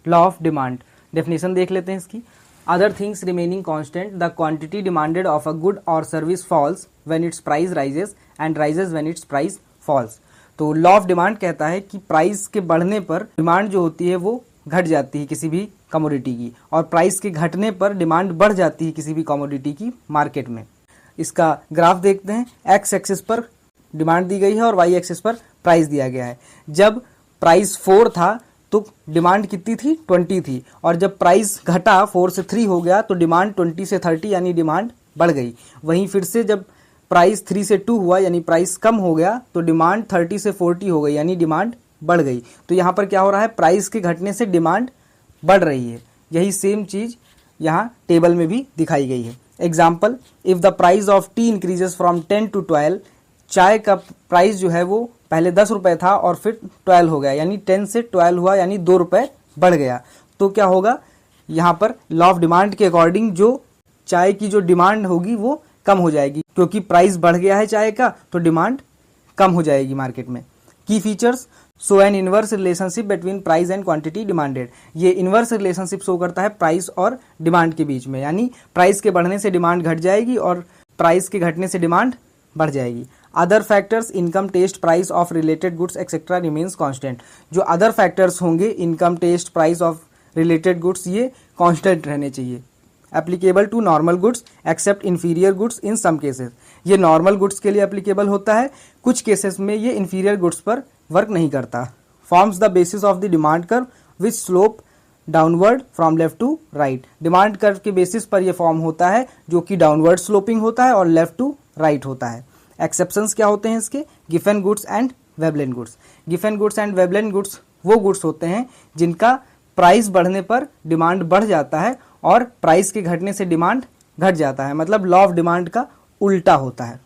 Law of demand, definition देख लेते हैं इसकी। Other things remaining constant, the quantity demanded of a good or service falls when its price rises and rises when its price falls. तो law of demand कहता है कि price के बढ़ने पर डिमांड जो होती है वो घट जाती है किसी भी कमोडिटी की, और प्राइस के घटने पर डिमांड बढ़ जाती है किसी भी कमोडिटी की मार्केट में। इसका ग्राफ देखते हैं। एक्स एक्सिस पर डिमांड दी गई है और वाई एक्सिस पर प्राइस दिया गया है। जब प्राइस 4 था तो डिमांड कितनी थी, 20 थी, और जब प्राइस घटा 4 से 3 हो गया तो डिमांड 20 से 30 यानी डिमांड बढ़ गई। वहीं फिर से जब प्राइस 3 से 2 हुआ यानी प्राइस कम हो गया तो डिमांड 30 से 40 हो गई यानी डिमांड बढ़ गई। तो यहाँ पर क्या हो रहा है, प्राइस के घटने से डिमांड बढ़ रही है। यही सेम चीज यहाँ टेबल में भी दिखाई गई है। Example, if the price of T increases from 10 to 12, चाय का प्राइस जो है वो पहले 10 रुपए था और फिर 12 हो गया, यानी 10 से 12 हुआ यानी 2 रुपए बढ़ गया। तो क्या होगा, यहाँ पर लॉ ऑफ डिमांड के अकॉर्डिंग जो चाय की जो डिमांड होगी वो कम हो जाएगी, क्योंकि प्राइस बढ़ गया है चाय का तो डिमांड कम हो जाएगी मार्केट में। की features, so N inverse relationship between price and quantity demanded. ये इनवर्स रिलेशनशिप शो करता है प्राइस और डिमांड के बीच में, यानी प्राइस के बढ़ने से डिमांड घट जाएगी और प्राइस के घटने से डिमांड बढ़ जाएगी। Other factors, income, taste, price of related goods etcetera remains constant. जो अदर फैक्टर्स होंगे, income, taste, price of related goods, ये कांस्टेंट रहने चाहिए। Applicable to normal goods except inferior goods in some cases. ये normal goods के लिए applicable होता है, कुछ केसेस में ये इंफीरियर गुड्स पर वर्क नहीं करता। Forms the basis of the demand curve which slope downward from left to right. Demand curve के बेसिस पर यह फॉर्म होता है जो कि डाउनवर्ड स्लोपिंग होता है और लेफ्ट टू राइट होता है। एक्सेप्शंस क्या होते हैं इसके, Giffen goods and Veblen goods. Giffen goods and Veblen goods वो गुड्स होते हैं जिनका प्राइस बढ़ने पर डिमांड बढ़ जाता है और प्राइस के घटने से डिमांड घट जाता है, मतलब लॉ ऑफ डिमांड का उल्टा होता है।